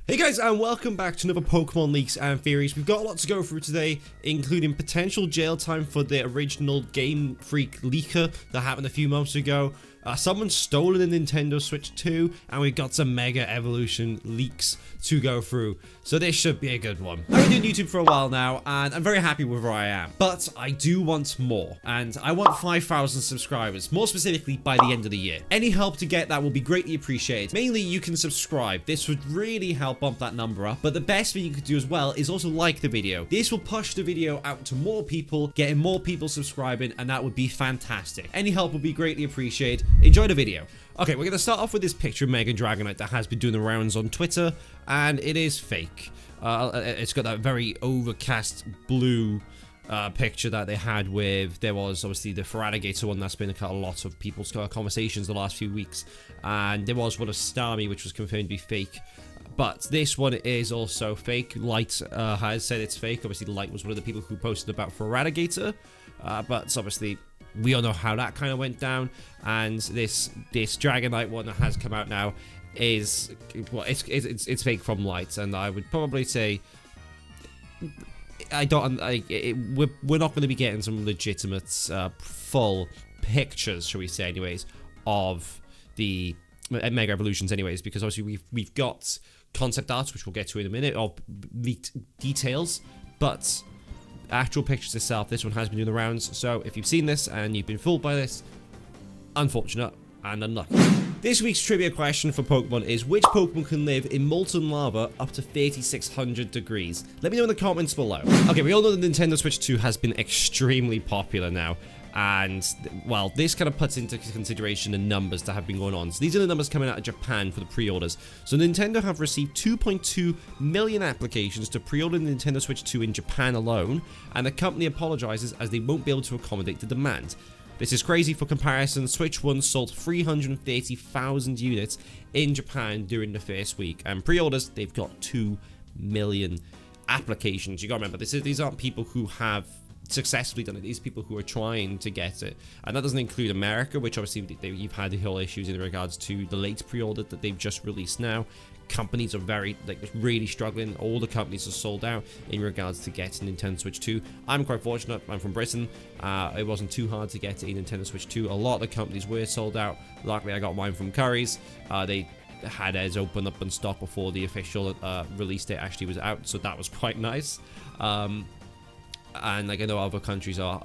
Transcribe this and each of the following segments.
Hey guys, and welcome back to another Pokemon Leaks and Theories. We've got a lot to go through today, including potential jail time for the original Game Freak leaker that happened a few months ago. Someone's stolen a Nintendo Switch 2, and we've got some Mega Evolution leaks to go through. So this should be a good one. I've been doing YouTube for a while now, and I'm very happy with where I am. But I do want more, and I want 5,000 subscribers, more specifically by the end of the year. Any help to get that will be greatly appreciated. Mainly, you can subscribe. This would really help bump that number up. But the best thing you could do as well is also like the video. This will push the video out to more people, getting more people subscribing, and that would be fantastic. Any help would be greatly appreciated. Enjoy the video. Okay, we're going to start off with this picture of Mega Dragonite that has been doing the rounds on Twitter, and it is fake. It's got that very overcast blue picture that they had with, there was obviously the Feraligatr one that's been a lot of people's conversations the last few weeks, and there was one of Starmie which was confirmed to be fake. But this one is also fake. Light has said it's fake. Obviously, Light was one of the people who posted about Feraligatr, but obviously we all know how that kind of went down. And this Dragonite one that has come out now is, well, it's fake from Light, and I would probably say we're not going to be getting some legitimate full pictures, shall we say, anyways, of the Mega Evolutions, anyways, because obviously we've got concept art, which we'll get to in a minute, of leaked details, but actual pictures itself, this one has been doing the rounds. So if you've seen this and you've been fooled by this, unfortunate and unlucky. This week's trivia question for Pokemon is, which Pokemon can live in molten lava up to 3,600 degrees? Let me know in the comments below. Okay, we all know the Nintendo Switch 2 has been extremely popular now. And, well, this kind of puts into consideration the numbers that have been going on. So these are the numbers coming out of Japan for the pre-orders. So Nintendo have received 2.2 million applications to pre-order the Nintendo Switch 2 in Japan alone, and the company apologizes as they won't be able to accommodate the demand. This is crazy. For comparison, Switch 1 sold 330,000 units in Japan during the first week, and pre-orders, they've got 2 million applications. You gotta remember, these aren't people who have successfully done it. These people who are trying to get it, and that doesn't include America, which obviously you've had the whole issues in regards to the late pre-order that they've just released now. Companies are really struggling. All the companies are sold out in regards to getting Nintendo Switch 2. I'm quite fortunate. I'm from Britain. It wasn't too hard to get a Nintendo Switch 2. A lot of the companies were sold out. Luckily, I got mine from Curry's. They had theirs open up in stock before the official release date actually was out, so that was quite nice. And I know other countries are,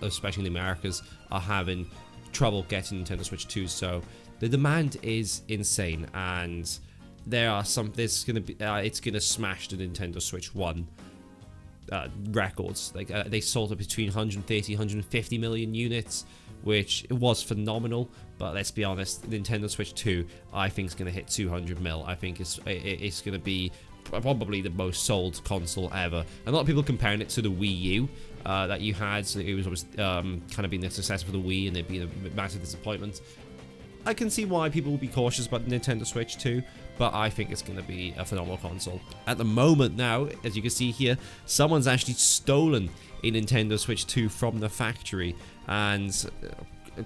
especially in the Americas, are having trouble getting Nintendo Switch 2. So the demand is insane, and it's gonna smash the Nintendo Switch 1 records. They sold it between 130, 150 million units, which was phenomenal. But let's be honest, Nintendo Switch 2, I think, is gonna hit 200 mil. I think it's gonna be probably the most sold console ever. A lot of people comparing it to the Wii U that you had. So it was always kind of been a success for the Wii, and it being a massive disappointment. I can see why people will be cautious about the Nintendo Switch 2, but I think it's going to be a phenomenal console. At the moment now, as you can see here, someone's actually stolen a Nintendo Switch 2 from the factory and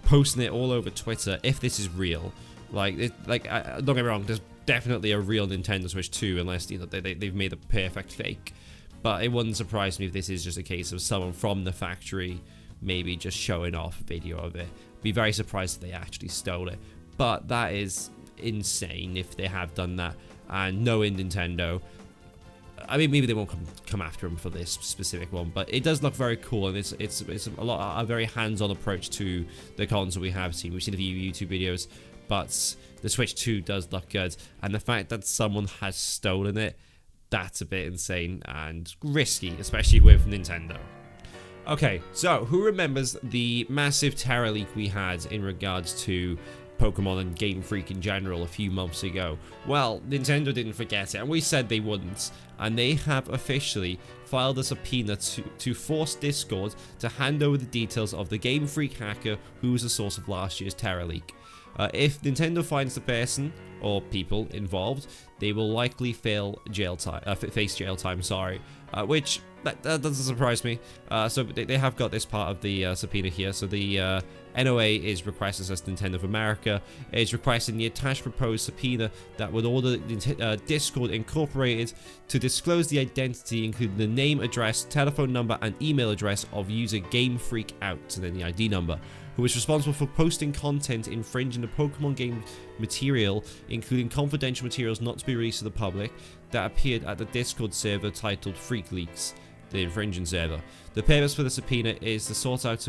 posting it all over Twitter. If this is real, don't get me wrong, there's definitely a real Nintendo Switch 2, unless they've made a perfect fake. But it wouldn't surprise me if this is just a case of someone from the factory maybe just showing off a video of it. Be very surprised if they actually stole it. But that is insane if they have done that. And knowing Nintendo, I mean, maybe they won't come after him for this specific one, but it does look very cool, and it's a very hands-on approach to the console we have seen. We've seen a few YouTube videos, but the Switch 2 does look good, and the fact that someone has stolen it, that's a bit insane and risky, especially with Nintendo. Okay, so who remembers the massive Terra leak we had in regards to Pokemon and Game Freak in general a few months ago? Well, Nintendo didn't forget it, and we said they wouldn't, and they have officially filed a subpoena to force Discord to hand over the details of the Game Freak hacker who was the source of last year's Terra leak. If Nintendo finds the person or people involved, they will likely face jail time, sorry. Which that doesn't surprise me. So they have got this part of the subpoena here. So the NOA is requesting, as Nintendo of America is requesting the attached proposed subpoena that would order Discord Incorporated to disclose the identity, including the name, address, telephone number, and email address of user Game Freak Out, and then the ID number, who is responsible for posting content infringing the Pokemon game material, including confidential materials not to be released to the public, that appeared at the Discord server titled Freak Leaks, the infringing server. The purpose for the subpoena is to sort out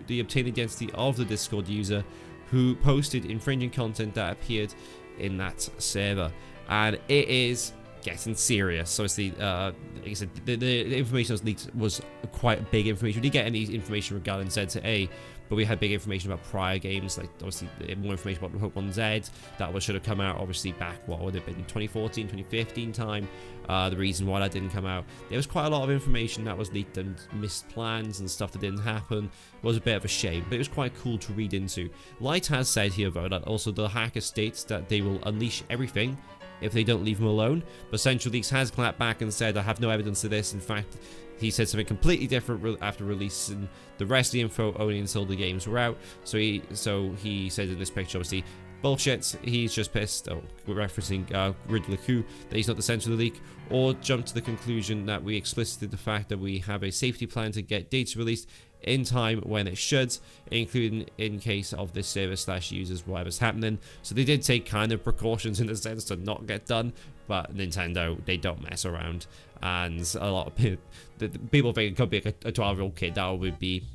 the obtain the identity of the Discord user who posted infringing content that appeared in that server. And it is getting serious. So it's like I said, the information that was leaked was quite big information. We didn't get any information regarding Z-A, but we had big information about prior games, like obviously more information about Pokémon Z. That should have come out obviously back, what would it have been, 2014, 2015 time. The reason why that didn't come out, there was quite a lot of information that was leaked and missed plans and stuff that didn't happen. It was a bit of a shame, but it was quite cool to read into. Light has said here though that also the hacker states that they will unleash everything if they don't leave him alone, but Central Leaks has clapped back and said, I have no evidence of this. In fact, he said something completely different after releasing the rest of the info only until the games were out. So he said in this picture, obviously, bullshit, he's just pissed, referencing Riddler Coup, that he's not the center of the leak, or jumped to the conclusion that we explicited the fact that we have a safety plan to get data released in time when it should, including in case of this server/users, whatever's happening. So they did take kind of precautions in the sense to not get done, but Nintendo, they don't mess around. And a lot of people think it could be a 12-year-old kid. That would be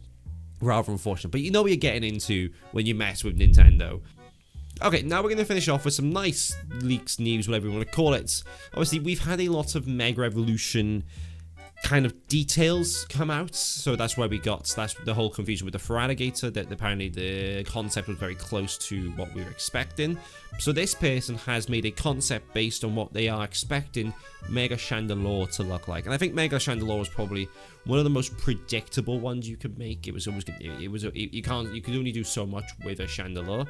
rather unfortunate. But you know what you're getting into when you mess with Nintendo. Okay, now we're going to finish off with some nice leaks, news, whatever you want to call it. Obviously, we've had a lot of Mega Evolution kind of details come out, so that's why that's the whole confusion with the Feraligatr, that apparently the concept was very close to what we were expecting. So this person has made a concept based on what they are expecting Mega Chandelure to look like, and I think Mega Chandelure was probably one of the most predictable ones you could make. You can only do so much with a Chandelure,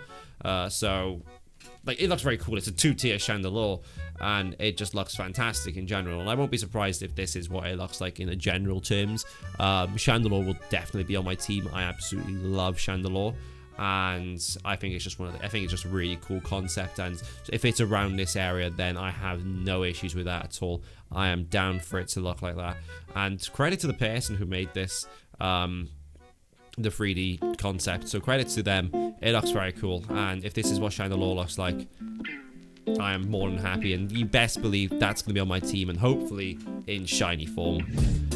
so like, it looks very cool. It's a 2-tier Chandelure, and it just looks fantastic in general. And I won't be surprised if this is what it looks like in the general terms. Chandelure will definitely be on my team. I absolutely love Chandelure, and I think it's just I think it's just a really cool concept. And if it's around this area, then I have no issues with that at all. I am down for it to look like that. And credit to the person who made this. The 3D concept, so credit to them. It looks very cool, and if this is what Chandelure looks like, I am more than happy, and you best believe that's going to be on my team, and hopefully in shiny form.